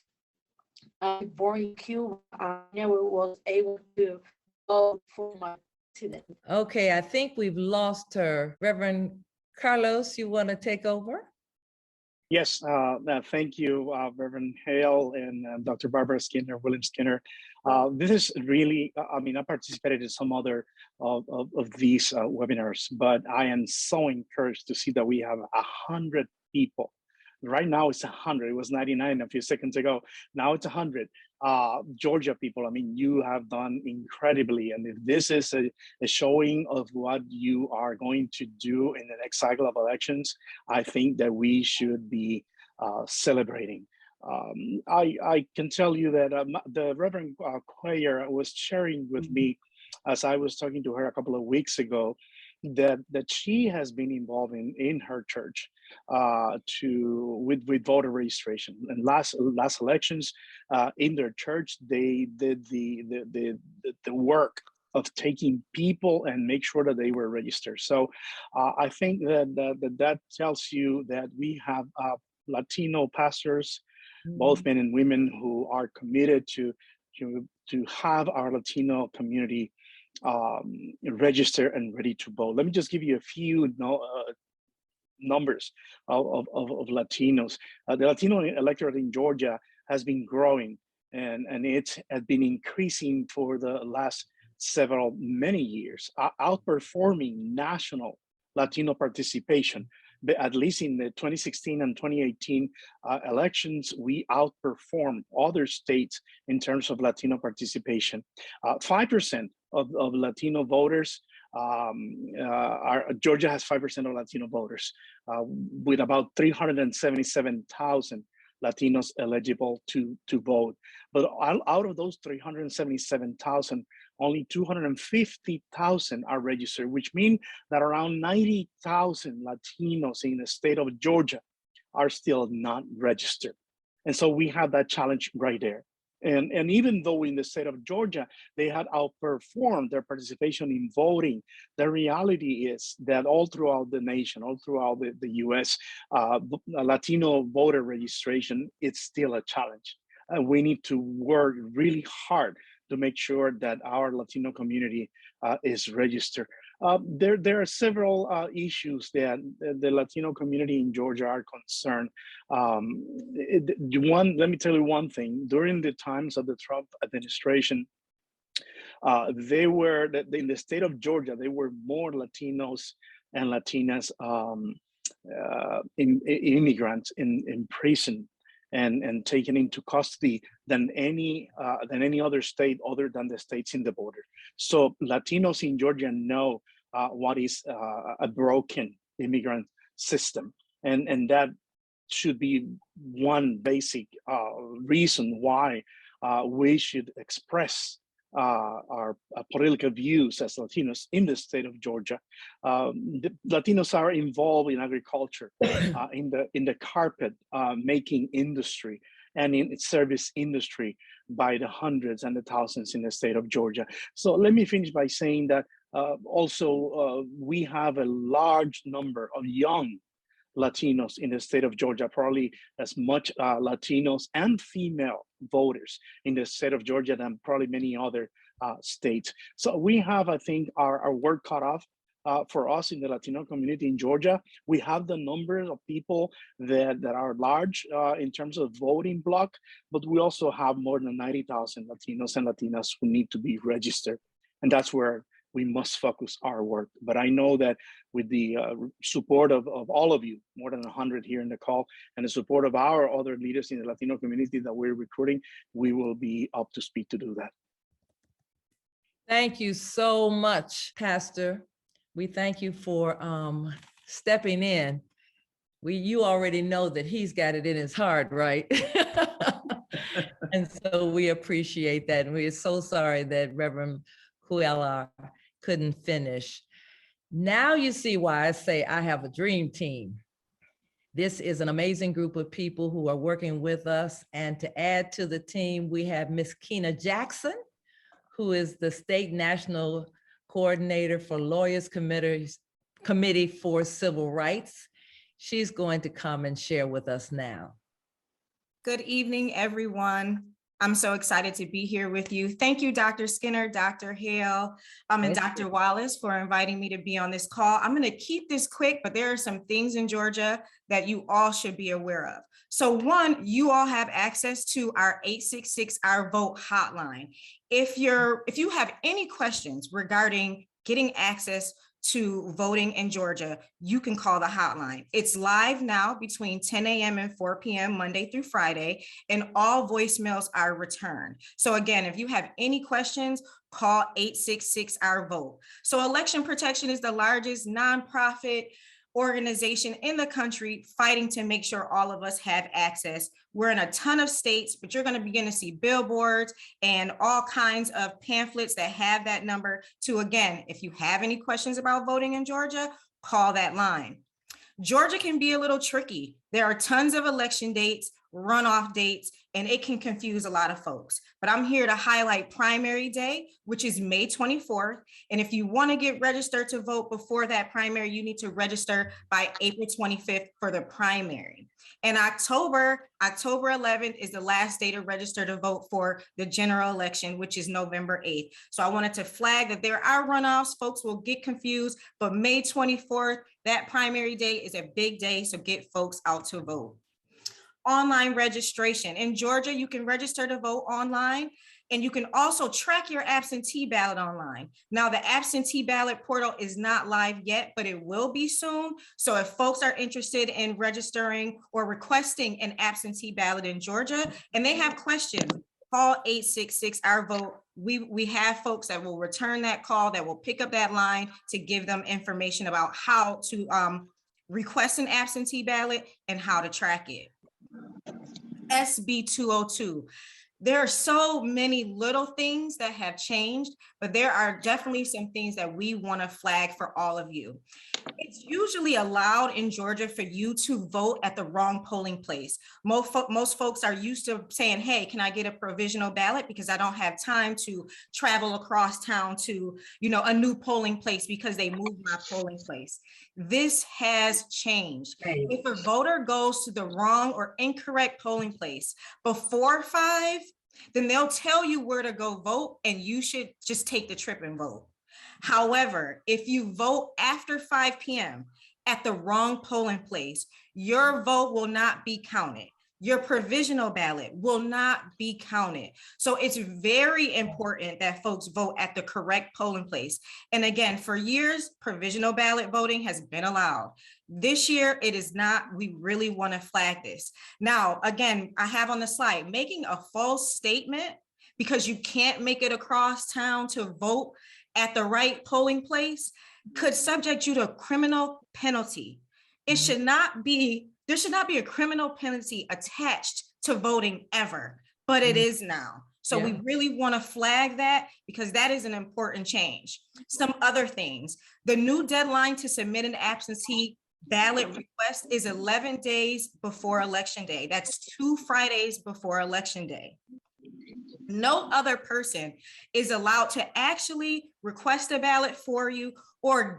I was born in Cuba. I never was able to vote for my president. Okay, I think we've lost her. Reverend Carlos, you want to take over? Yes, thank you, Reverend Hale and Dr. Barbara Skinner, William Skinner. This is really, I mean, I participated in some other of these webinars, but I am so encouraged to see that we have 100 people. Right now it's 100, it was 99 a few seconds ago. Now it's 100. Georgia people, I mean, you have done incredibly. And if this is a showing of what you are going to do in the next cycle of elections, I think that we should be celebrating. I can tell you that the Reverend Cuellar was sharing with me, as I was talking to her a couple of weeks ago, that she has been involved in her church with voter registration. And last elections in their church, they did the work of taking people and make sure that they were registered. So I think that tells you that we have Latino pastors, both men and women, who are committed to have our Latino community register and ready to vote. Let me just give you a few numbers of Latinos. The Latino electorate in Georgia has been growing, and it has been increasing for the last many years, outperforming national Latino participation. But at least in the 2016 and 2018 elections, we outperformed other states in terms of Latino participation. 5% of Latino voters Georgia has 5% of Latino voters, with about 377,000 Latinos eligible to vote. But out of those 377,000, only 250,000 are registered, which means that around 90,000 Latinos in the state of Georgia are still not registered. And so we have that challenge right there. And even though in the state of Georgia, they had outperformed their participation in voting, the reality is that all throughout the nation, all throughout the US, Latino voter registration, it's still a challenge. And we need to work really hard to make sure that our Latino community is registered. There are several issues that the Latino community in Georgia are concerned. Let me tell you one thing. During the times of the Trump administration, in the state of Georgia, there were more Latinos and Latinas immigrants in prison and taken into custody than any other state other than the states in the border. So Latinos in Georgia know what is a broken immigrant system, and that should be one basic reason why we should express our political views as Latinos in the state of Georgia. The Latinos are involved in agriculture, in the carpet making industry, and in its service industry by the hundreds and the thousands in the state of Georgia. So let me finish by saying that also we have a large number of young Latinos in the state of Georgia, probably as much Latinos and female voters in the state of Georgia than probably many other states. So we have, I think, our work cut off. for us in the Latino community in Georgia. We have the numbers of people that are large in terms of voting block, but we also have more than 90,000 Latinos and Latinas who need to be registered. And that's where we must focus our work. But I know that with the support of all of you, more than 100 here in the call, and the support of our other leaders in the Latino community that we're recruiting, we will be up to speed to do that. Thank you so much, Pastor. We thank you for stepping in. You already know that he's got it in his heart, right? And so we appreciate that. And we're so sorry that Reverend Cuellar couldn't finish. Now you see why I say I have a dream team. This is an amazing group of people who are working with us. And to add to the team, we have Miss Keena Jackson, who is the State National Coordinator for Lawyers Committee for Civil Rights. She's going to come and share with us now. Good evening, everyone. I'm so excited to be here with you. Thank you, Dr. Skinner, Dr. Hale, and Dr. Wallace for inviting me to be on this call. I'm going to keep this quick, but there are some things in Georgia that you all should be aware of. So one, you all have access to our 866 Our Vote hotline. If you have any questions regarding getting access to voting in Georgia, you can call the hotline. It's live now between 10 a.m. and 4 p.m. Monday through Friday, and all voicemails are returned. So again, if you have any questions, call 866 Our Vote. So Election Protection is the largest nonprofit organization in the country fighting to make sure all of us have access. We're in a ton of states, but you're going to begin to see billboards and all kinds of pamphlets that have that number to, again, if you have any questions about voting in Georgia, call that line. Georgia can be a little tricky. There are tons of election dates, runoff dates, and it can confuse a lot of folks. But I'm here to highlight primary day, which is May 24th. And if you want to get registered to vote before that primary, you need to register by April 25th for the primary. And October 11th is the last day to register to vote for the general election, which is November 8th. So I wanted to flag that there are runoffs. Folks will get confused, but May 24th, that primary day is a big day. So get folks out to vote. Online registration. In Georgia, you can register to vote online, and you can also track your absentee ballot online. Now, the absentee ballot portal is not live yet, but it will be soon. So if folks are interested in registering or requesting an absentee ballot in Georgia, and they have questions, call 866 Our Vote. We have folks that will return that call, that will pick up that line to give them information about how to request an absentee ballot and how to track it. SB 202. There are so many little things that have changed, but there are definitely some things that we want to flag for all of you. It's usually allowed in Georgia for you to vote at the wrong polling place. Most folks are used to saying, hey, can I get a provisional ballot because I don't have time to travel across town to, a new polling place because they moved my polling place. This has changed. If a voter goes to the wrong or incorrect polling place before 5, then they'll tell you where to go vote, and you should just take the trip and vote. However, if you vote after 5 p.m. at the wrong polling place, your vote will not be counted. Your provisional ballot will not be counted. So it's very important that folks vote at the correct polling place. And again, for years, provisional ballot voting has been allowed. This year, it is not. We really want to flag this. Now, again, I have on the slide, making a false statement because you can't make it across town to vote at the right polling place could subject you to a criminal penalty. It should not be. There should not be a criminal penalty attached to voting ever, but it is now. So we really want to flag that because that is an important change. Some other things, the new deadline to submit an absentee ballot request is 11 days before Election Day. That's 2 Fridays before Election Day. No other person is allowed to actually request a ballot for you or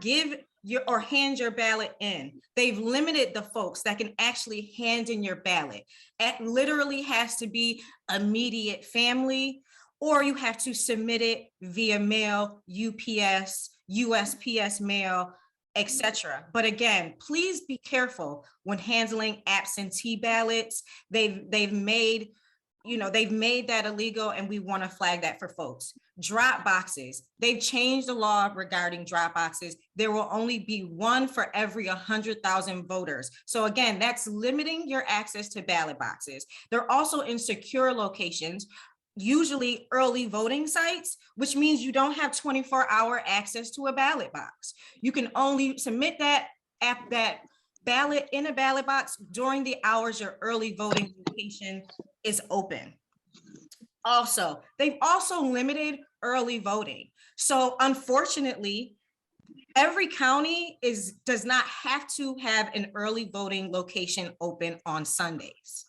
hand your ballot in. They've limited the folks that can actually hand in your ballot. It literally has to be immediate family, or you have to submit it via mail, UPS, USPS mail, etc. But again, please be careful when handling absentee ballots. They've made that illegal, and we want to flag that for folks. Drop boxes. They've changed the law regarding drop boxes. There will only be one for every 100,000 voters. So again, that's limiting your access to ballot boxes. They're also in secure locations, usually early voting sites, which means you don't have 24-hour access to a ballot box. You can only submit that ballot in a ballot box during the hours your early voting location is open. Also, they've also limited early voting. So unfortunately, every county does not have to have an early voting location open on Sundays.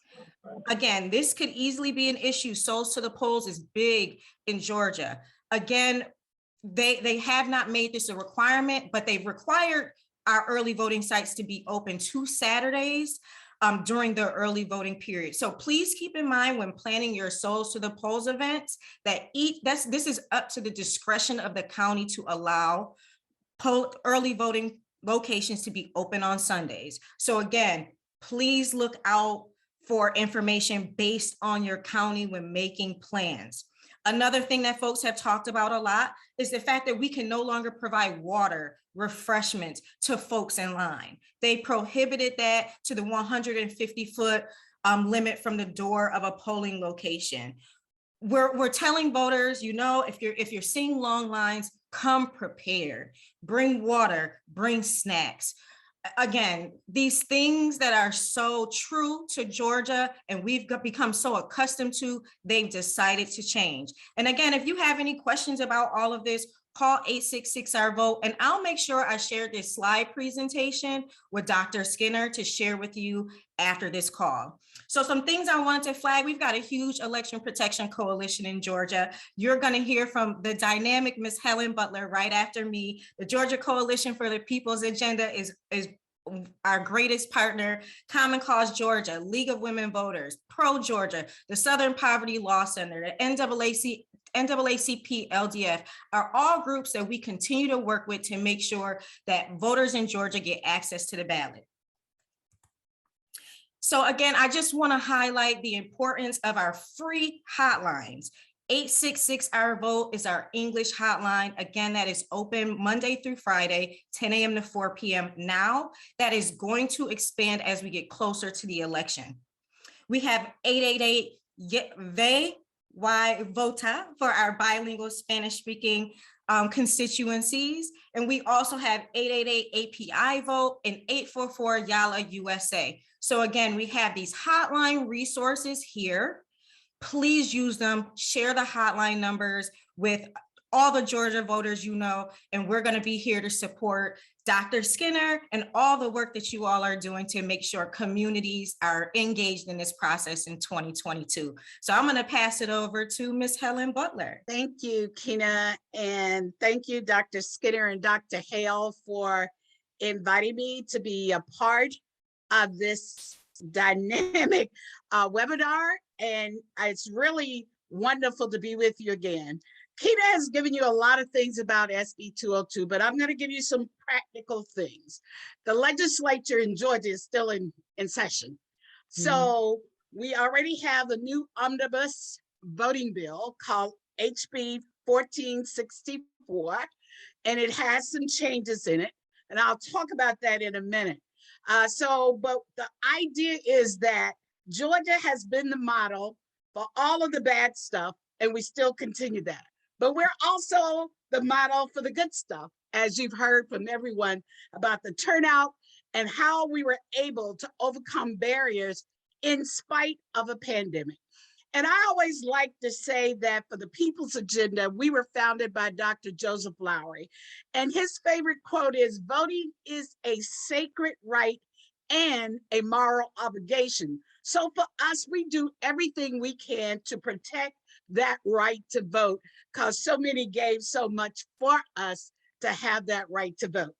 Again, this could easily be an issue. Souls to the polls is big in Georgia. Again, they have not made this a requirement, but they've required our early voting sites to be open 2 Saturdays during the early voting period. So please keep in mind when planning your Souls to the Polls events that this is up to the discretion of the county to allow early voting locations to be open on Sundays. So again, please look out for information based on your county when making plans. Another thing that folks have talked about a lot is the fact that we can no longer provide water, refreshments to folks in line. They prohibited that to the 150-foot limit from the door of a polling location. We're telling voters, if you're seeing long lines, come prepared. Bring water, bring snacks. Again, these things that are so true to Georgia and we've become so accustomed to, they've decided to change. And again, if you have any questions about all of this, call 866-OUR-VOTE, and I'll make sure I share this slide presentation with Dr. Skinner to share with you after this call. So some things I wanted to flag: we've got a huge election protection coalition in Georgia. You're going to hear from the dynamic Ms. Helen Butler right after me. The Georgia Coalition for the People's Agenda is our greatest partner. Common Cause Georgia, League of Women Voters, Pro Georgia, the Southern Poverty Law Center, the NAACP LDF are all groups that we continue to work with to make sure that voters in Georgia get access to the ballot. So again, I just want to highlight the importance of our free hotlines. 866-OUR-VOTE is our English hotline. Again, that is open Monday through Friday, 10 a.m. to 4 p.m. Now, that is going to expand as we get closer to the election. We have 888-VOTA for our bilingual Spanish-speaking constituencies. And we also have 888-API-VOTE and 844-YALA-USA. So again, we have these hotline resources here. Please use them, share the hotline numbers with all the Georgia voters and we're going to be here to support Dr. Skinner and all the work that you all are doing to make sure communities are engaged in this process in 2022. So I'm going to pass it over to Ms. Helen Butler. Thank you, Kina, and thank you, Dr. Skinner and Dr. Hale, for inviting me to be a part of this dynamic webinar, and it's really wonderful to be with you again. Kina has given you a lot of things about SB 202, but I'm going to give you some practical things. The legislature in Georgia is still in session. So we already have a new omnibus voting bill called HB 1464, and it has some changes in it. And I'll talk about that in a minute. But the idea is that Georgia has been the model for all of the bad stuff, and we still continue that. But we're also the model for the good stuff, as you've heard from everyone about the turnout and how we were able to overcome barriers in spite of a pandemic. And I always like to say that for the People's Agenda, we were founded by Dr. Joseph Lowery. And his favorite quote is, "Voting is a sacred right and a moral obligation." So for us, we do everything we can to protect that right to vote, because so many gave so much for us to have that right to vote.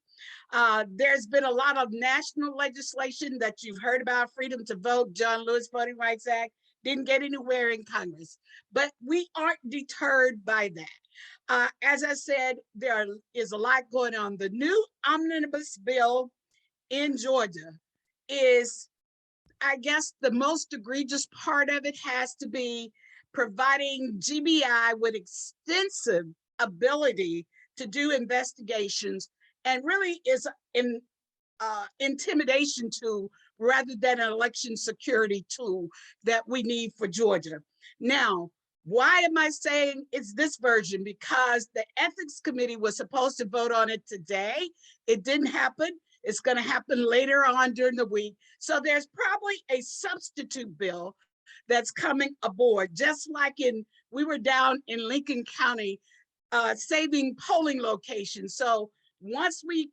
There's been a lot of national legislation that you've heard about: Freedom to Vote, John Lewis Voting Rights Act, didn't get anywhere in Congress, but we aren't deterred by that. As I said, there is a lot going on. The new omnibus bill in Georgia is, I guess, the most egregious part of it has to be providing GBI with extensive ability to do investigations, and really is an intimidation tool rather than an election security tool that we need for Georgia. Now, why am I saying it's this version? Because the ethics committee was supposed to vote on it today. It didn't happen. It's going to happen later on during the week. So there's probably a substitute bill that's coming aboard, just like we were down in Lincoln County saving polling locations. So once we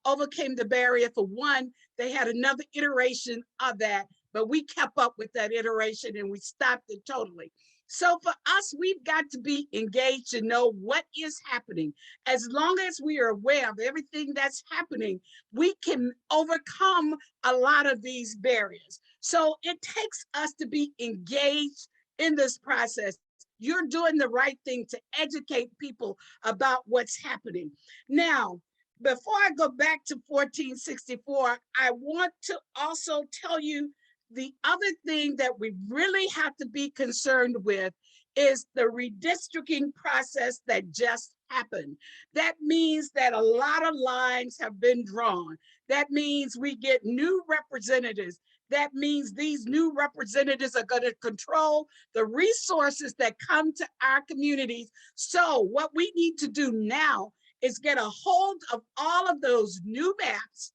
overcame the barrier for one, they had another iteration of that, but we kept up with that iteration and we stopped it totally. So for us, we've got to be engaged and know what is happening. As long as we are aware of everything that's happening, we can overcome a lot of these barriers. So it takes us to be engaged in this process. You're doing the right thing to educate people about what's happening. Now, before I go back to 1464, I want to also tell you the other thing that we really have to be concerned with is the redistricting process that just happened. That means that a lot of lines have been drawn. That means we get new representatives. That means these new representatives are going to control the resources that come to our communities. So what we need to do now is get a hold of all of those new maps,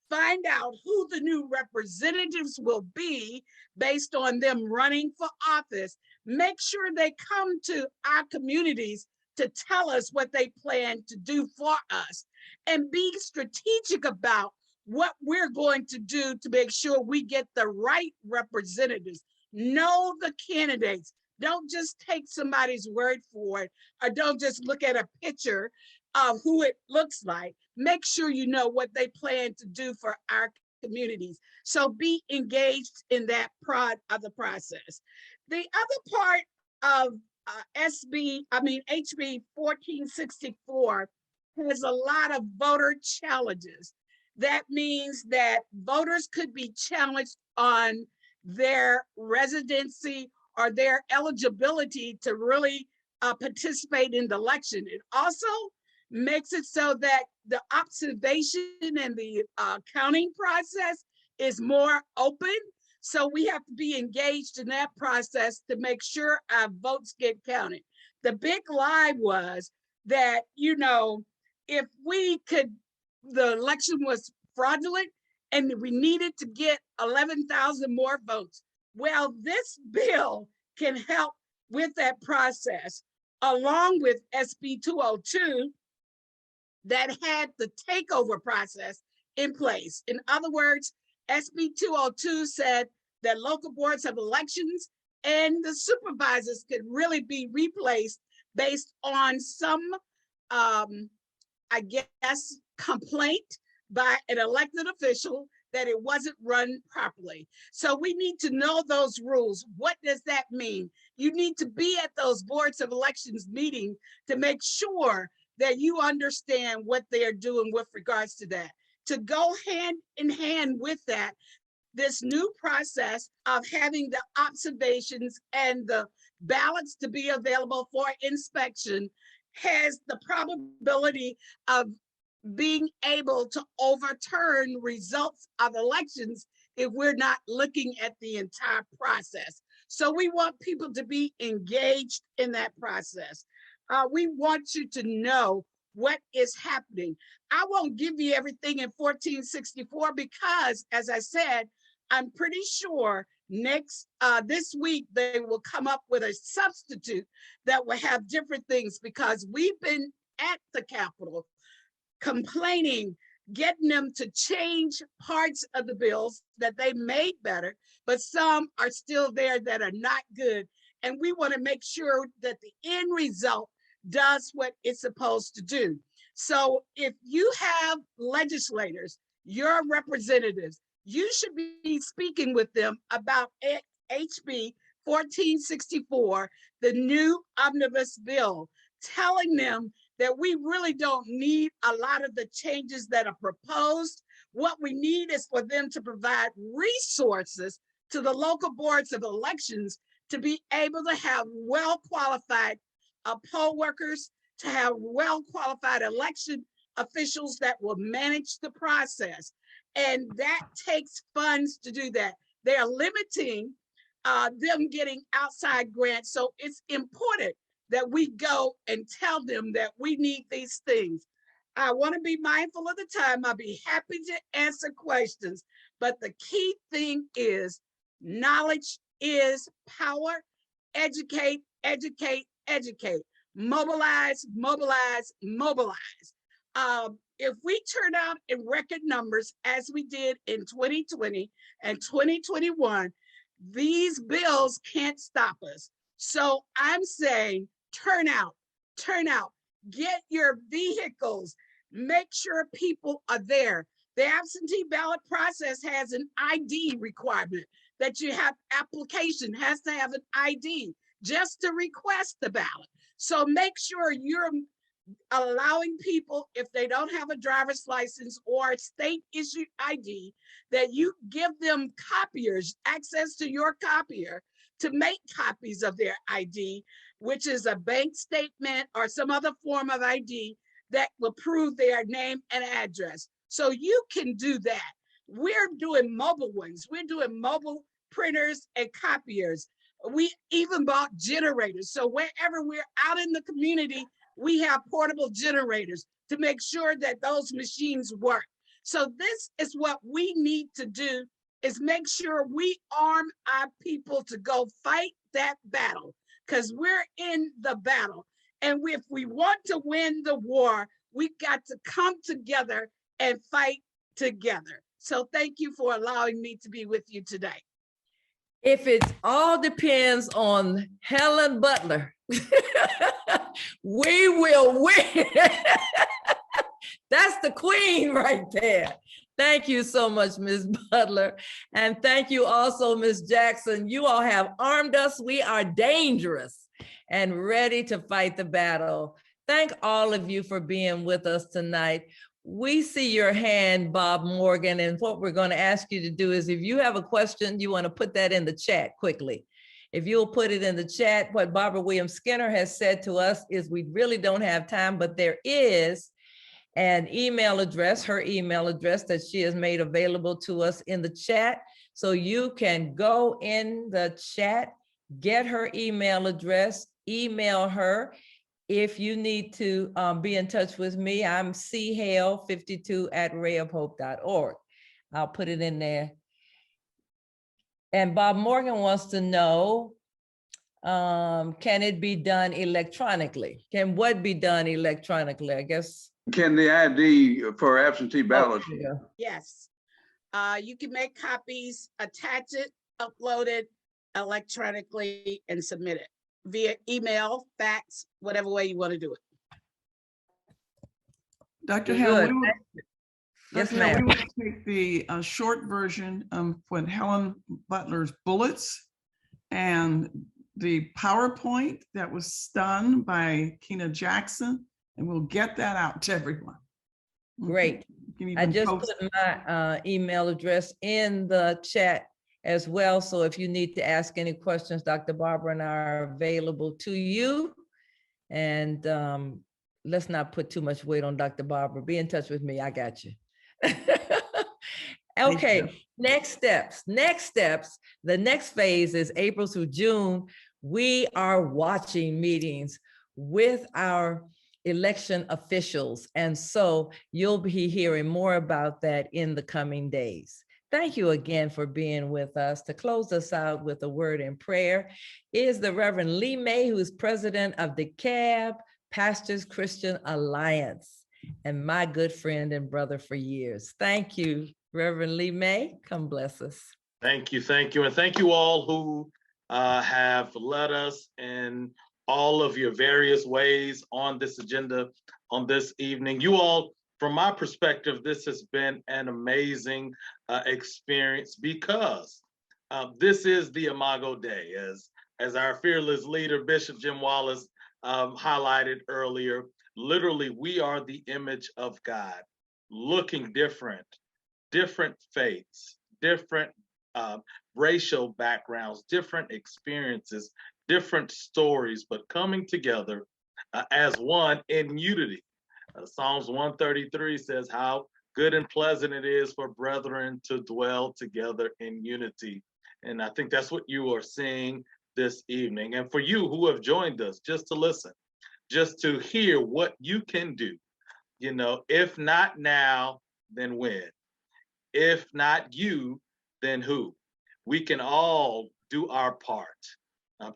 find out who the new representatives will be based on them running for office, make sure they come to our communities to tell us what they plan to do for us, and be strategic about what we're going to do to make sure we get the right representatives. Know the candidates. Don't just take somebody's word for it, or don't just look at a picture of who it looks like. Make sure you know what they plan to do for our communities. So be engaged in that part of the process. The other part of HB 1464 has a lot of voter challenges. That means that voters could be challenged on their residency or their eligibility to really participate in the election. It also makes it so that the observation and the counting process is more open. So we have to be engaged in that process to make sure our votes get counted. The big lie was that, if the election was fraudulent and we needed to get 11,000 more votes. Well, this bill can help with that process, along with SB 202 that had the takeover process in place. In other words, SB 202 said that local boards of elections and the supervisors could really be replaced based on some, complaint by an elected official that it wasn't run properly. So we need to know those rules. What does that mean? You need to be at those boards of elections meetings to make sure that you understand what they are doing with regards to that. To go hand in hand with that, this new process of having the observations and the ballots to be available for inspection has the probability of being able to overturn results of elections if we're not looking at the entire process. So we want people to be engaged in that process. We want you to know what is happening. I won't give you everything in 1464 because, as I said, I'm pretty sure this week they will come up with a substitute that will have different things, because we've been at the Capitol complaining, getting them to change parts of the bills that they made better, but some are still there that are not good. And we want to make sure that the end result does what it's supposed to do. So if you have legislators, your representatives, you should be speaking with them about HB 1464, the new omnibus bill, telling them that we really don't need a lot of the changes that are proposed. What we need is for them to provide resources to the local boards of elections to be able to have well-qualified poll workers, to have well-qualified election officials that will manage the process. And that takes funds to do that. They are limiting them getting outside grants. So it's important that we go and tell them that we need these things. I want to be mindful of the time. I'll be happy to answer questions, but the key thing is knowledge is power. Educate, educate, educate. Mobilize, mobilize, mobilize. If we turn out in record numbers as we did in 2020 and 2021, these bills can't stop us. So I'm saying turn out, get your vehicles, make sure people are there. The absentee ballot process has an ID requirement that you have application has to have an ID just to request the ballot. So make sure you're allowing people, if they don't have a driver's license or state issued ID, that you give them copiers, access to your copier to make copies of their ID, which is a bank statement or some other form of ID that will prove their name and address. So you can do that. We're doing mobile ones. We're doing mobile printers and copiers. We even bought generators. So wherever we're out in the community, we have portable generators to make sure that those machines work. So this is what we need to do, is make sure we arm our people to go fight that battle, because we're in the battle. And if we want to win the war, we've got to come together and fight together. So thank you for allowing me to be with you today. If it all depends on Helen Butler, we will win. That's the queen right there. Thank you so much, Ms. Butler. And thank you also, Ms. Jackson. You all have armed us. We are dangerous and ready to fight the battle. Thank all of you for being with us tonight. We see your hand, Bob Morgan, and what we're going to ask you to do is if you have a question, you want to put that in the chat quickly. If you'll put it in the chat, what Barbara Williams Skinner has said to us is we really don't have time, but there is an email address, her email address that she has made available to us in the chat. So you can go in the chat, get her email address, email her. If you need to be in touch with me, I'm chale52@rayofhope.org. I'll put it in there. And Bob Morgan wants to know, can it be done electronically? Can what be done electronically? I guess. Can the ID for absentee ballots? Oh, yeah. Yes. You can make copies, attach it, upload it electronically, and submit it via email, fax, whatever way you want to do it. Dr. Hale, Yes, Dr. Hale, ma'am. we will take the short version of what Helen Butler's bullets and the PowerPoint that was done by Keena Jackson, and we'll get that out to everyone. Great. I just put my email address in the chat as well. So if you need to ask any questions, Dr. Barbara and I are available to you. And let's not put too much weight on Dr. Barbara. Be in touch with me. I got you. Okay, next steps. The next phase is April through June. We are watching meetings with our election officials. And so you'll be hearing more about that in the coming days. Thank you again for being with us. To close us out with a word in prayer is the Reverend Lee May, who is president of the CAB Pastors Christian Alliance and my good friend and brother for years. Thank you, Reverend Lee May. Come bless us. Thank you, and thank you all who have led us in all of your various ways on this agenda on this evening. You all, from my perspective, this has been an amazing experience because this is the Imago Day, as as our fearless leader, Bishop Jim Wallace, highlighted earlier, literally, we are the image of God, looking different, different faiths, different racial backgrounds, different experiences, different stories, but coming together as one in unity. Psalms 133 says how good and pleasant it is for brethren to dwell together in unity. And I think that's what you are seeing this evening. And for you who have joined us just to listen, just to hear what you can do, you know, if not now, then when? If not you, then who? We can all do our part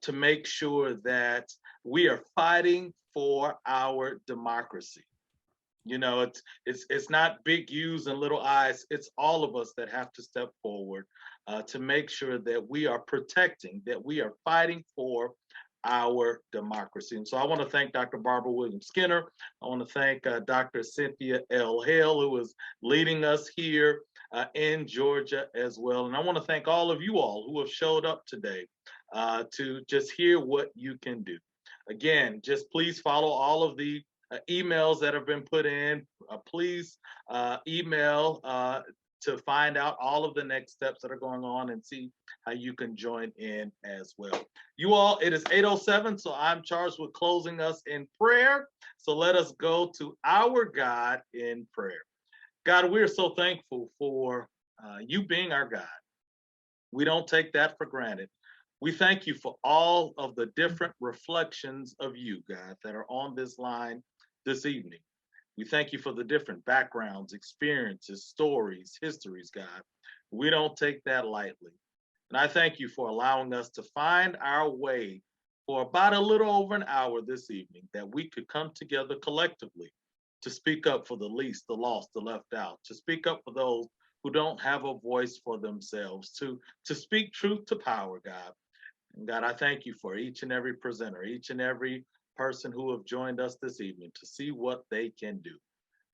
to make sure that we are fighting for our democracy. You know, it's not big U's and little I's. It's all of us that have to step forward to make sure that we are protecting, that we are fighting for our democracy. And so I want to thank Dr. Barbara Williams Skinner. I want to thank Dr. Cynthia L. Hale, who is leading us here in Georgia as well. And I want to thank all of you all who have showed up today to just hear what you can do. Again, just please follow all of the emails that have been put in. Please email to find out all of the next steps that are going on and see how you can join in as well. You all, it is 8:07, so I'm charged with closing us in prayer. So let us go to our God in prayer. God, we are so thankful for you being our God. We don't take that for granted. We thank you for all of the different reflections of you, God, that are on this line this evening. We thank you for the different backgrounds, experiences, stories, histories, God. We don't take that lightly. And I thank you for allowing us to find our way for about a little over an hour this evening, that we could come together collectively to speak up for the least, the lost, the left out, to speak up for those who don't have a voice for themselves, to speak truth to power, God. And God, I thank you for each and every presenter, each and every person who have joined us this evening to see what they can do.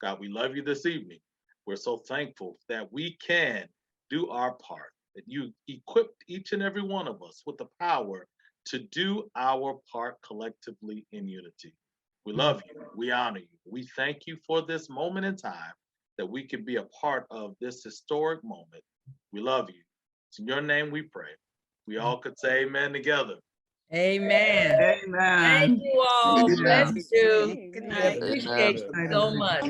God, we love you this evening. We're so thankful that we can do our part, that you equipped each and every one of us with the power to do our part collectively in unity. We love you. We honor you. We thank you for this moment in time that we can be a part of this historic moment. We love you. It's in your name we pray. We all could say amen together. Amen. Thank Amen. you all. Amen. Bless you. Good We night. appreciate you so much.